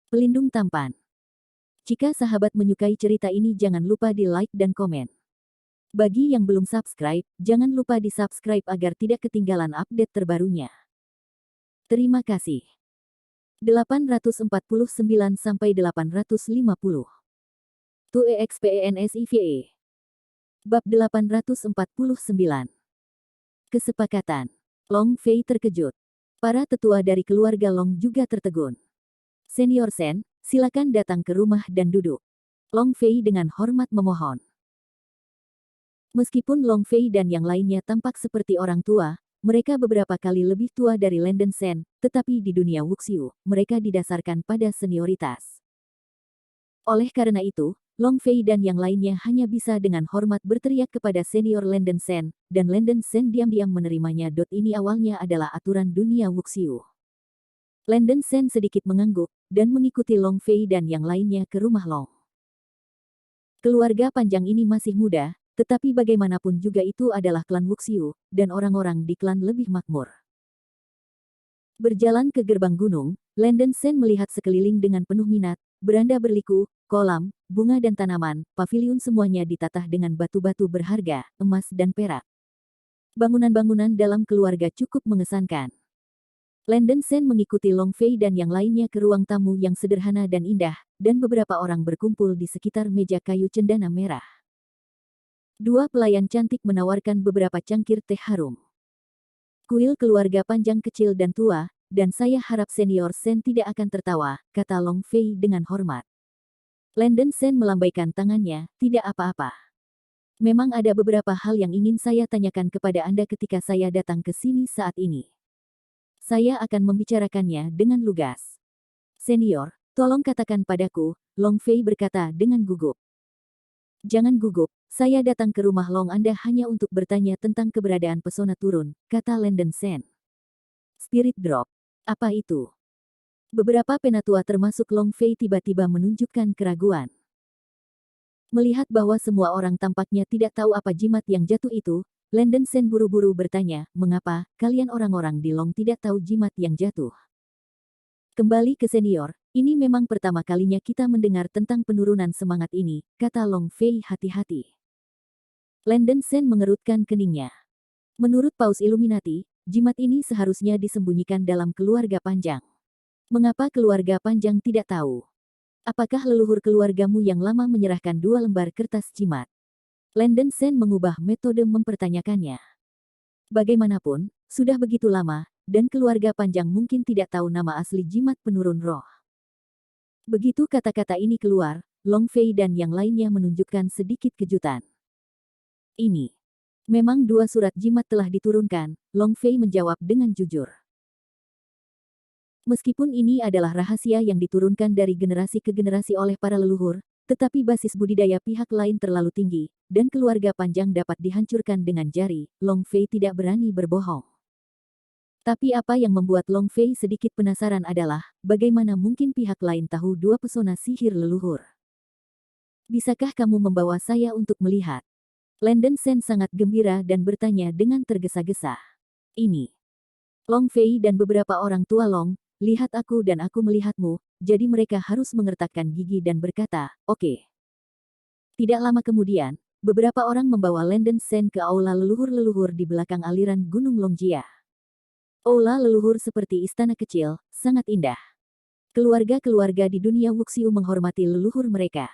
Pelindung tampan. Jika sahabat menyukai cerita ini jangan lupa di like dan komen. Bagi yang belum subscribe, jangan lupa di subscribe agar tidak ketinggalan update terbarunya. Terima kasih. 849-850. TUEXPENSIVE. Bab 849. Kesepakatan. Long Fei terkejut. Para tetua dari keluarga Long juga tertegun. Senior Sen, silakan datang ke rumah dan duduk. Long Fei dengan hormat memohon. Meskipun Long Fei dan yang lainnya tampak seperti orang tua, mereka beberapa kali lebih tua dari Landen Sen, tetapi di dunia Wuxiu, mereka didasarkan pada senioritas. Oleh karena itu, Long Fei dan yang lainnya hanya bisa dengan hormat berteriak kepada senior Landen Sen, dan Landen Sen diam-diam menerimanya. Ini awalnya adalah aturan dunia Wuxiu. Landen Sen sedikit mengangguk, dan mengikuti Long Fei dan yang lainnya ke rumah Long. Keluarga panjang ini masih muda, tetapi bagaimanapun juga itu adalah klan Wuxiu, dan orang-orang di klan lebih makmur. Berjalan ke gerbang gunung, Landen Sen melihat sekeliling dengan penuh minat, beranda berliku, kolam, bunga dan tanaman, paviliun semuanya ditatah dengan batu-batu berharga, emas dan perak. Bangunan-bangunan dalam keluarga cukup mengesankan. Landen Sen mengikuti Long Fei dan yang lainnya ke ruang tamu yang sederhana dan indah, dan beberapa orang berkumpul di sekitar meja kayu cendana merah. Dua pelayan cantik menawarkan beberapa cangkir teh harum. Kuil keluarga panjang kecil dan tua, dan saya harap senior Sen tidak akan tertawa, kata Long Fei dengan hormat. Landen Sen melambaikan tangannya, tidak apa-apa. Memang ada beberapa hal yang ingin saya tanyakan kepada Anda ketika saya datang ke sini saat ini. Saya akan membicarakannya dengan lugas. Senior, tolong katakan padaku, Long Fei berkata dengan gugup. Jangan gugup, saya datang ke rumah Long Anda hanya untuk bertanya tentang keberadaan pesona turun, kata Landen Sen. Spirit drop. Apa itu? Beberapa penatua termasuk Long Fei tiba-tiba menunjukkan keraguan. Melihat bahwa semua orang tampaknya tidak tahu apa jimat yang jatuh itu, Landen Sen buru-buru bertanya, mengapa kalian orang-orang di Long tidak tahu jimat yang jatuh? Kembali ke senior, ini memang pertama kalinya kita mendengar tentang penurunan semangat ini, kata Long Fei hati-hati. Landen Sen mengerutkan keningnya. Menurut Paus Illuminati, jimat ini seharusnya disembunyikan dalam keluarga panjang. Mengapa keluarga panjang tidak tahu? Apakah leluhur keluargamu yang lama menyerahkan 2 lembar kertas jimat? Landen Sen mengubah metode mempertanyakannya. Bagaimanapun, sudah begitu lama, dan keluarga panjang mungkin tidak tahu nama asli jimat penurun roh. Begitu kata-kata ini keluar, Long Fei dan yang lainnya menunjukkan sedikit kejutan. Ini. Memang 2 surat jimat telah diturunkan, Long Fei menjawab dengan jujur. Meskipun ini adalah rahasia yang diturunkan dari generasi ke generasi oleh para leluhur, tetapi basis budidaya pihak lain terlalu tinggi, dan keluarga panjang dapat dihancurkan dengan jari. Long Fei tidak berani berbohong. Tapi apa yang membuat Long Fei sedikit penasaran adalah, bagaimana mungkin pihak lain tahu 2 pesona sihir leluhur? Bisakah kamu membawa saya untuk melihat? Landen Sen sangat gembira dan bertanya dengan tergesa-gesa. Ini. Long Fei dan beberapa orang tua Long, lihat aku dan aku melihatmu, jadi mereka harus mengertakkan gigi dan berkata, oke. Tidak lama kemudian, beberapa orang membawa Landen Sen ke aula leluhur-leluhur di belakang aliran Gunung Longjia. Aula leluhur seperti istana kecil, sangat indah. Keluarga-keluarga di dunia Wuxiu menghormati leluhur mereka.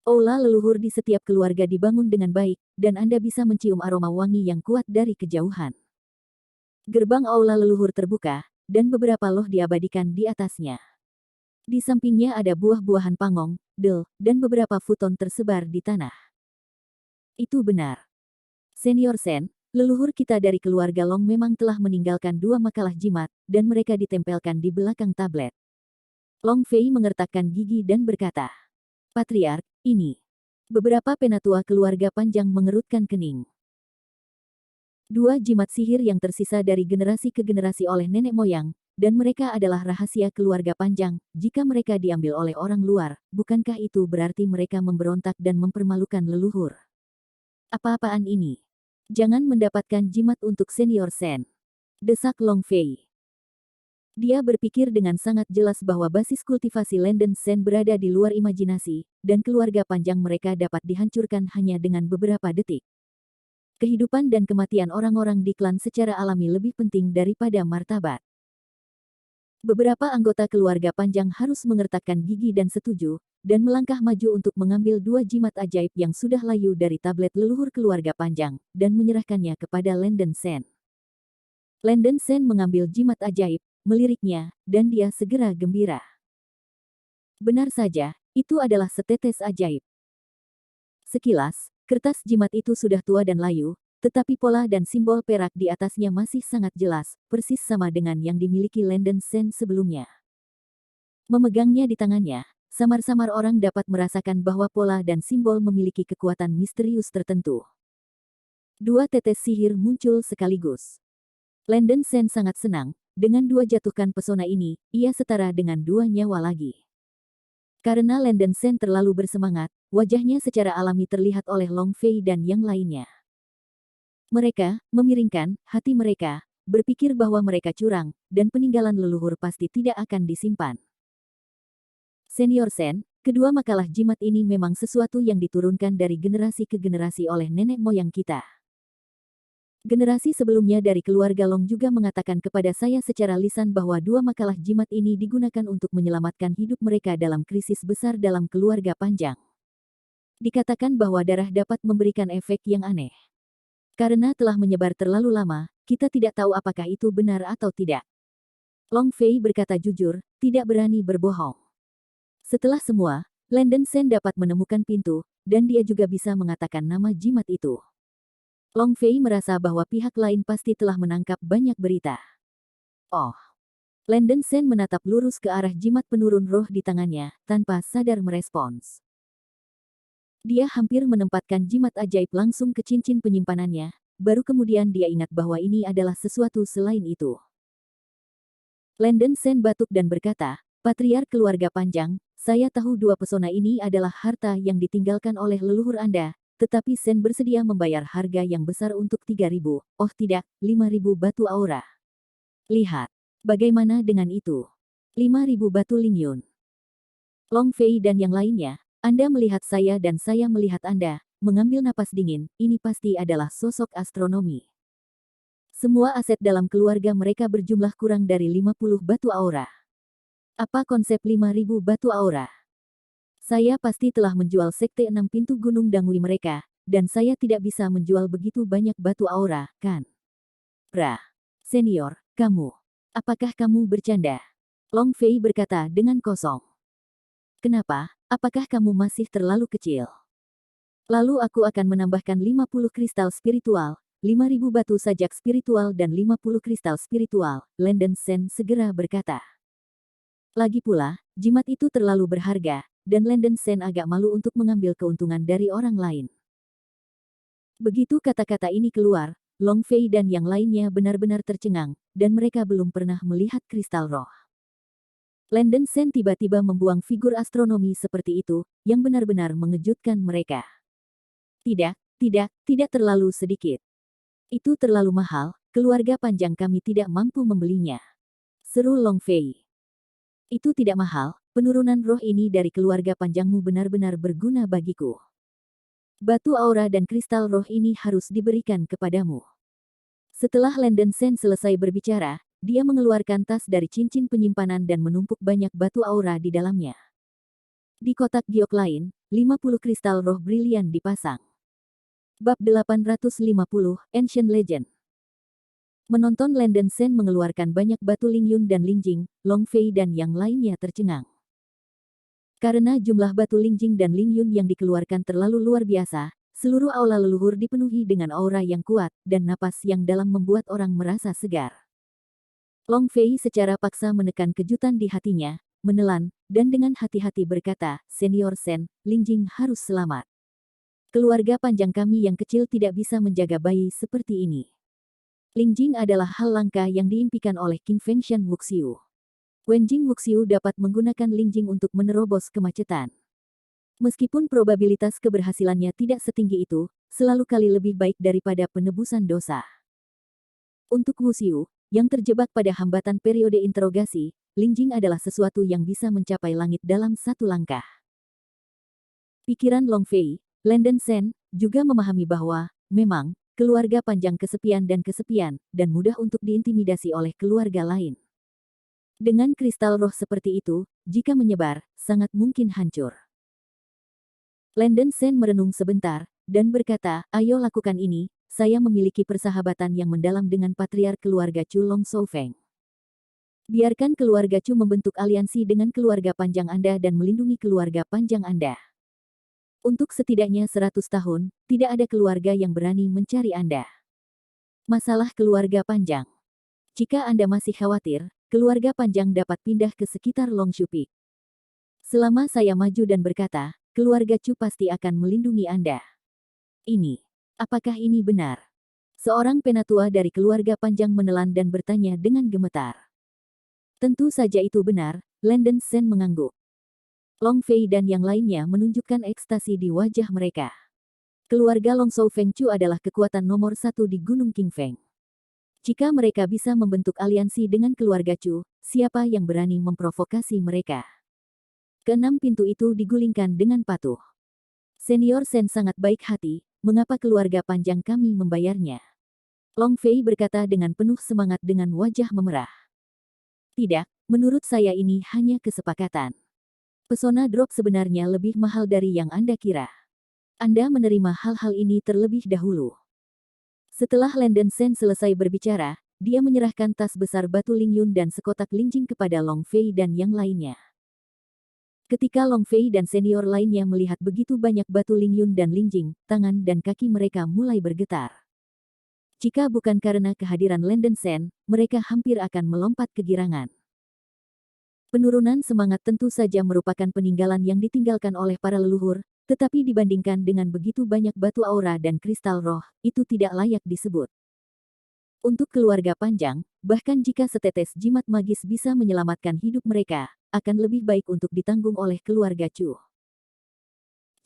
Aula leluhur di setiap keluarga dibangun dengan baik, dan Anda bisa mencium aroma wangi yang kuat dari kejauhan. Gerbang aula leluhur terbuka, dan beberapa loh diabadikan di atasnya. Di sampingnya ada buah-buahan pangong, del, dan beberapa futon tersebar di tanah. Itu benar. Senior Sen, leluhur kita dari keluarga Long memang telah meninggalkan 2 makalah jimat, dan mereka ditempelkan di belakang tablet. Long Fei mengertakkan gigi dan berkata, Patriark, ini. Beberapa penatua keluarga panjang mengerutkan kening. 2 jimat sihir yang tersisa dari generasi ke generasi oleh nenek moyang, dan mereka adalah rahasia keluarga panjang. Jika mereka diambil oleh orang luar, bukankah itu berarti mereka memberontak dan mempermalukan leluhur? Apa-apaan ini? Jangan mendapatkan jimat untuk senior Sen. Desak Long Fei. Dia berpikir dengan sangat jelas bahwa basis kultivasi Landen Sen berada di luar imajinasi, dan keluarga panjang mereka dapat dihancurkan hanya dengan beberapa detik. Kehidupan dan kematian orang-orang di klan secara alami lebih penting daripada martabat. Beberapa anggota keluarga panjang harus mengertakkan gigi dan setuju, dan melangkah maju untuk mengambil 2 jimat ajaib yang sudah layu dari tablet leluhur keluarga panjang, dan menyerahkannya kepada Landen Sen. Landen Sen mengambil jimat ajaib, meliriknya, dan dia segera gembira. Benar saja, itu adalah setetes ajaib. Sekilas, kertas jimat itu sudah tua dan layu, tetapi pola dan simbol perak di atasnya masih sangat jelas, persis sama dengan yang dimiliki Landen Sen sebelumnya. Memegangnya di tangannya, samar-samar orang dapat merasakan bahwa pola dan simbol memiliki kekuatan misterius tertentu. 2 tetes sihir muncul sekaligus. Landen Sen sangat senang. Dengan 2 jatuhkan pesona ini, ia setara dengan 2 nyawa lagi. Karena Landen Sen terlalu bersemangat, wajahnya secara alami terlihat oleh Long Fei dan yang lainnya. Mereka memiringkan hati mereka, berpikir bahwa mereka curang, dan peninggalan leluhur pasti tidak akan disimpan. Senior Sen, kedua makalah jimat ini memang sesuatu yang diturunkan dari generasi ke generasi oleh nenek moyang kita. Generasi sebelumnya dari keluarga Long juga mengatakan kepada saya secara lisan bahwa 2 makalah jimat ini digunakan untuk menyelamatkan hidup mereka dalam krisis besar dalam keluarga panjang. Dikatakan bahwa darah dapat memberikan efek yang aneh. Karena telah menyebar terlalu lama, kita tidak tahu apakah itu benar atau tidak. Long Fei berkata jujur, tidak berani berbohong. Setelah semua, Landen Sen dapat menemukan pintu, dan dia juga bisa mengatakan nama jimat itu. Long Fei merasa bahwa pihak lain pasti telah menangkap banyak berita. Oh. Landen Sen menatap lurus ke arah jimat penurun roh di tangannya, tanpa sadar merespons. Dia hampir menempatkan jimat ajaib langsung ke cincin penyimpanannya, baru kemudian dia ingat bahwa ini adalah sesuatu selain itu. Landen Sen batuk dan berkata, Patriark keluarga panjang, saya tahu 2 pesona ini adalah harta yang ditinggalkan oleh leluhur Anda, tetapi Sen bersedia membayar harga yang besar untuk 3.000, oh tidak, 5.000 batu aura. Lihat, bagaimana dengan itu? 5.000 batu Lingyun. Long Fei dan yang lainnya, Anda melihat saya dan saya melihat Anda, mengambil napas dingin, ini pasti adalah sosok astronomi. Semua aset dalam keluarga mereka berjumlah kurang dari 50 batu aura. Apa konsep 5.000 batu aura? Saya pasti telah menjual sekte 6 pintu gunung Dangui mereka, dan saya tidak bisa menjual begitu banyak batu aura, kan? Senior, kamu. Apakah kamu bercanda? Long Fei berkata dengan kosong. Kenapa? Apakah kamu masih terlalu kecil? Lalu aku akan menambahkan 50 kristal spiritual, 5.000 batu sajak spiritual dan 50 kristal spiritual, Landen Sen segera berkata. Lagi pula, jimat itu terlalu berharga, dan Landen Sen agak malu untuk mengambil keuntungan dari orang lain. Begitu kata-kata ini keluar, Long Fei dan yang lainnya benar-benar tercengang, dan mereka belum pernah melihat kristal roh. Landen Sen tiba-tiba membuang figur astronomi seperti itu, yang benar-benar mengejutkan mereka. Tidak terlalu sedikit. Itu terlalu mahal, keluarga panjang kami tidak mampu membelinya. Seru Long Fei. Itu tidak mahal, penurunan roh ini dari keluarga panjangmu benar-benar berguna bagiku. Batu aura dan kristal roh ini harus diberikan kepadamu. Setelah Landen Sen selesai berbicara, dia mengeluarkan tas dari cincin penyimpanan dan menumpuk banyak batu aura di dalamnya. Di kotak giok lain, 50 kristal roh brilian dipasang. Bab 850, Ancient Legend. Menonton Landen Sen mengeluarkan banyak batu Lingyun dan Lingjing, Long Fei dan yang lainnya tercengang. Karena jumlah batu Lingjing dan Lingyun yang dikeluarkan terlalu luar biasa, seluruh aula leluhur dipenuhi dengan aura yang kuat, dan napas yang dalam membuat orang merasa segar. Long Fei secara paksa menekan kejutan di hatinya, menelan, dan dengan hati-hati berkata, Senior Sen, Lingjing harus selamat. Keluarga panjang kami yang kecil tidak bisa menjaga bayi seperti ini. Lingjing adalah hal langka yang diimpikan oleh King Fengshan Wuxiu. Wenjing Wuxiu dapat menggunakan Lingjing untuk menerobos kemacetan. Meskipun probabilitas keberhasilannya tidak setinggi itu, selalu kali lebih baik daripada penebusan dosa. Untuk Wuxiu, yang terjebak pada hambatan periode interogasi, Lingjing adalah sesuatu yang bisa mencapai langit dalam satu langkah. Pikiran Long Fei, Landen Sen, juga memahami bahwa, memang, keluarga panjang kesepian, dan mudah untuk diintimidasi oleh keluarga lain. Dengan kristal roh seperti itu, jika menyebar, sangat mungkin hancur. Landen Sen merenung sebentar, dan berkata, ayo lakukan ini, saya memiliki persahabatan yang mendalam dengan patriark keluarga Chu Long Soufeng. Biarkan keluarga Chu membentuk aliansi dengan keluarga panjang Anda dan melindungi keluarga panjang Anda. Untuk setidaknya 100 tahun, tidak ada keluarga yang berani mencari Anda. Masalah keluarga panjang. Jika Anda masih khawatir, keluarga panjang dapat pindah ke sekitar Longshu Peak. Selama saya maju dan berkata, keluarga Chu pasti akan melindungi Anda. Apakah ini benar? Seorang penatua dari keluarga panjang menelan dan bertanya dengan gemetar. Tentu saja itu benar, Landen Sen mengangguk. Long Fei dan yang lainnya menunjukkan ekstasi di wajah mereka. Keluarga Long Soufeng Chu adalah kekuatan nomor 1 di Gunung Qingfeng. Jika mereka bisa membentuk aliansi dengan keluarga Chu, siapa yang berani memprovokasi mereka? Keenam pintu itu digulingkan dengan patuh. Senior Sen sangat baik hati, mengapa keluarga panjang kami membayarnya? Long Fei berkata dengan penuh semangat dengan wajah memerah. Tidak, menurut saya ini hanya kesepakatan. Pesona drop sebenarnya lebih mahal dari yang Anda kira. Anda menerima hal-hal ini terlebih dahulu. Setelah Landen Sen selesai berbicara, dia menyerahkan tas besar batu Lingyun dan sekotak Lingjing kepada Long Fei dan yang lainnya. Ketika Long Fei dan senior lainnya melihat begitu banyak batu Lingyun dan Lingjing, tangan dan kaki mereka mulai bergetar. Jika bukan karena kehadiran Landen Sen, mereka hampir akan melompat kegirangan. Penurunan semangat tentu saja merupakan peninggalan yang ditinggalkan oleh para leluhur, tetapi dibandingkan dengan begitu banyak batu aura dan kristal roh, itu tidak layak disebut. Untuk keluarga panjang, bahkan jika setetes jimat magis bisa menyelamatkan hidup mereka, akan lebih baik untuk ditanggung oleh keluarga Chu.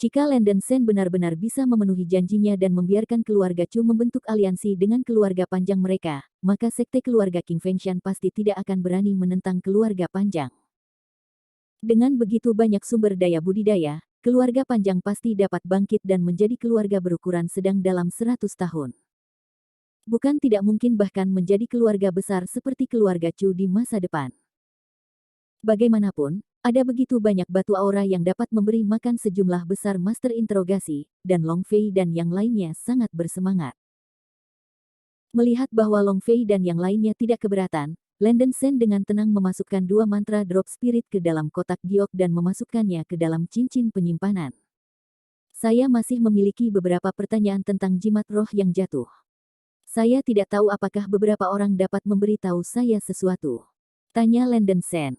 Jika Landen Sen benar-benar bisa memenuhi janjinya dan membiarkan keluarga Chu membentuk aliansi dengan keluarga panjang mereka, maka sekte keluarga King Fengshan pasti tidak akan berani menentang keluarga panjang. Dengan begitu banyak sumber daya budidaya, keluarga panjang pasti dapat bangkit dan menjadi keluarga berukuran sedang dalam 100 tahun. Bukan tidak mungkin bahkan menjadi keluarga besar seperti keluarga Chu di masa depan. Bagaimanapun, ada begitu banyak batu aura yang dapat memberi makan sejumlah besar master interogasi, dan Long Fei dan yang lainnya sangat bersemangat. Melihat bahwa Long Fei dan yang lainnya tidak keberatan, Landen Sen dengan tenang memasukkan 2 mantra drop spirit ke dalam kotak giok dan memasukkannya ke dalam cincin penyimpanan. Saya masih memiliki beberapa pertanyaan tentang jimat roh yang jatuh. Saya tidak tahu apakah beberapa orang dapat memberitahu saya sesuatu. Tanya Landen Sen.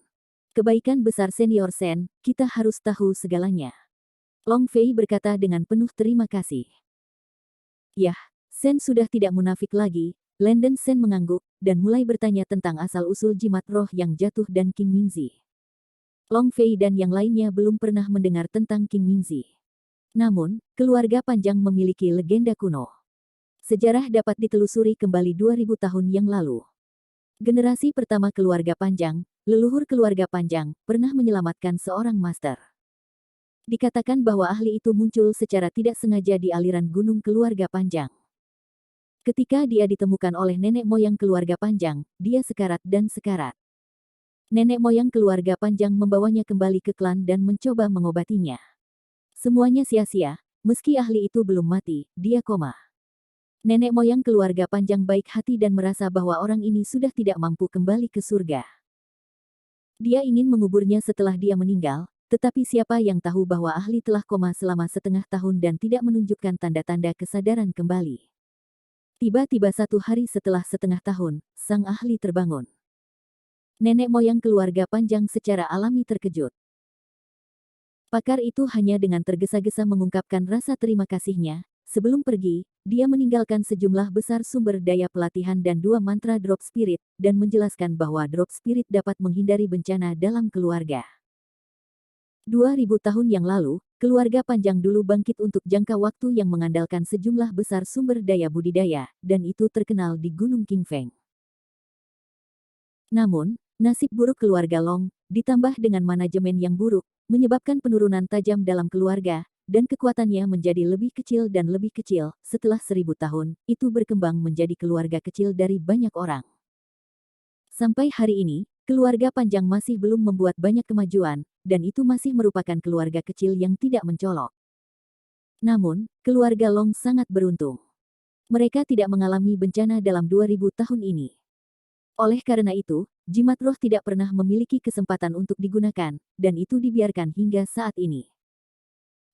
Kebaikan besar senior Sen, kita harus tahu segalanya. Long Fei berkata dengan penuh terima kasih. Yah, Sen sudah tidak munafik lagi. Landen Sen mengangguk, dan mulai bertanya tentang asal-usul jimat roh yang jatuh dan King Mingzi. Long Fei dan yang lainnya belum pernah mendengar tentang King Mingzi. Namun, keluarga panjang memiliki legenda kuno. Sejarah dapat ditelusuri kembali 2000 tahun yang lalu. Generasi pertama keluarga panjang, leluhur keluarga panjang, pernah menyelamatkan seorang master. Dikatakan bahwa ahli itu muncul secara tidak sengaja di aliran gunung keluarga panjang. Ketika dia ditemukan oleh nenek moyang keluarga panjang, dia sekarat dan sekarat. Nenek moyang keluarga panjang membawanya kembali ke klan dan mencoba mengobatinya. Semuanya sia-sia, meski ahli itu belum mati, dia koma. Nenek moyang keluarga panjang baik hati dan merasa bahwa orang ini sudah tidak mampu kembali ke surga. Dia ingin menguburnya setelah dia meninggal, tetapi siapa yang tahu bahwa ahli telah koma selama setengah tahun dan tidak menunjukkan tanda-tanda kesadaran kembali. Tiba-tiba satu hari setelah setengah tahun, sang ahli terbangun. Nenek moyang keluarga panjang secara alami terkejut. Pakar itu hanya dengan tergesa-gesa mengungkapkan rasa terima kasihnya. Sebelum pergi, dia meninggalkan sejumlah besar sumber daya pelatihan dan 2 mantra drop spirit, dan menjelaskan bahwa drop spirit dapat menghindari bencana dalam keluarga. 2000 tahun yang lalu, keluarga panjang dulu bangkit untuk jangka waktu yang mengandalkan sejumlah besar sumber daya budidaya, dan itu terkenal di Gunung Qingfeng. Namun, nasib buruk keluarga Long, ditambah dengan manajemen yang buruk, menyebabkan penurunan tajam dalam keluarga, dan kekuatannya menjadi lebih kecil dan lebih kecil. Setelah 1000 tahun, itu berkembang menjadi keluarga kecil dari banyak orang. Sampai hari ini, keluarga Panjang masih belum membuat banyak kemajuan, dan itu masih merupakan keluarga kecil yang tidak mencolok. Namun, keluarga Long sangat beruntung. Mereka tidak mengalami bencana dalam 2000 tahun ini. Oleh karena itu, jimat roh tidak pernah memiliki kesempatan untuk digunakan, dan itu dibiarkan hingga saat ini.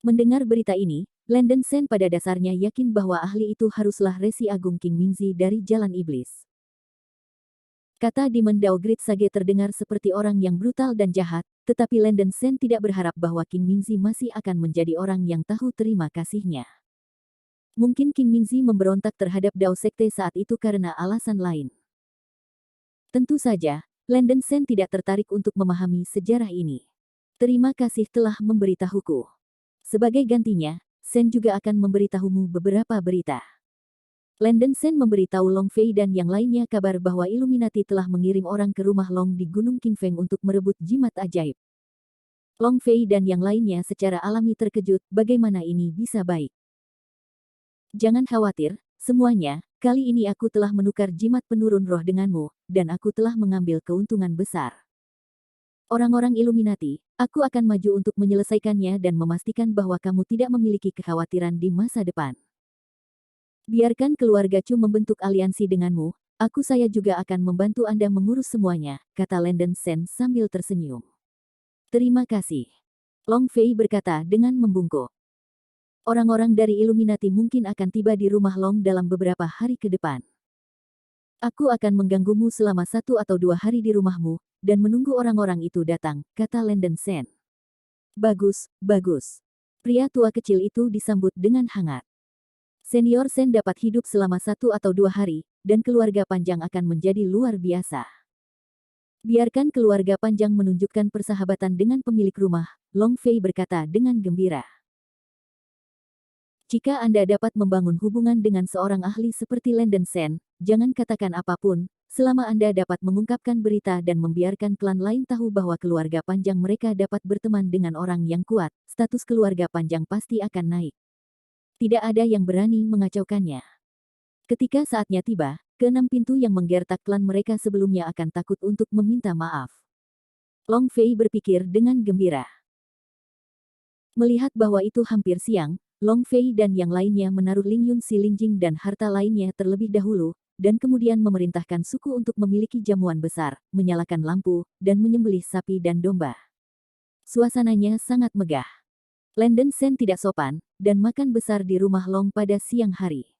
Mendengar berita ini, Landon Sen pada dasarnya yakin bahwa ahli itu haruslah Resi Agung King Mingzi dari Jalan Iblis. Kata Demon Dao Great Sage terdengar seperti orang yang brutal dan jahat, tetapi Landon Sen tidak berharap bahwa King Mingzi masih akan menjadi orang yang tahu terima kasihnya. Mungkin King Mingzi memberontak terhadap Dao Sekte saat itu karena alasan lain. Tentu saja, Landon Sen tidak tertarik untuk memahami sejarah ini. Terima kasih telah memberitahuku. Sebagai gantinya, Sen juga akan memberitahumu beberapa berita. Landon Sen memberitahu Long Fei dan yang lainnya kabar bahwa Illuminati telah mengirim orang ke rumah Long di Gunung Qingfeng untuk merebut jimat ajaib. Long Fei dan yang lainnya secara alami terkejut bagaimana ini bisa baik. Jangan khawatir, semuanya, kali ini aku telah menukar jimat penurun roh denganmu, dan aku telah mengambil keuntungan besar. Orang-orang Illuminati, aku akan maju untuk menyelesaikannya dan memastikan bahwa kamu tidak memiliki kekhawatiran di masa depan. Biarkan keluarga Chu membentuk aliansi denganmu, saya juga akan membantu Anda mengurus semuanya, kata Landon Sen sambil tersenyum. Terima kasih. Long Fei berkata dengan membungkuk. Orang-orang dari Illuminati mungkin akan tiba di rumah Long dalam beberapa hari ke depan. Aku akan mengganggumu selama 1 atau 2 hari di rumahmu, dan menunggu orang-orang itu datang, kata Landon Sen. Bagus, bagus. Pria tua kecil itu disambut dengan hangat. Senior Sen dapat hidup selama 1 atau 2 hari, dan keluarga Panjang akan menjadi luar biasa. Biarkan keluarga Panjang menunjukkan persahabatan dengan pemilik rumah, Long Fei berkata dengan gembira. Jika Anda dapat membangun hubungan dengan seorang ahli seperti Landon Sen, jangan katakan apapun, selama Anda dapat mengungkapkan berita dan membiarkan klan lain tahu bahwa keluarga Panjang mereka dapat berteman dengan orang yang kuat, status keluarga Panjang pasti akan naik. Tidak ada yang berani mengacaukannya. Ketika saatnya tiba, ke-6 pintu yang menggertak klan mereka sebelumnya akan takut untuk meminta maaf. Long Fei berpikir dengan gembira. Melihat bahwa itu hampir siang, Long Fei dan yang lainnya menaruh Lingyun Si Lingjing dan harta lainnya terlebih dahulu, dan kemudian memerintahkan suku untuk memiliki jamuan besar, menyalakan lampu, dan menyembelih sapi dan domba. Suasananya sangat megah. Landon Sen tidak sopan, dan makan besar di rumah Long pada siang hari.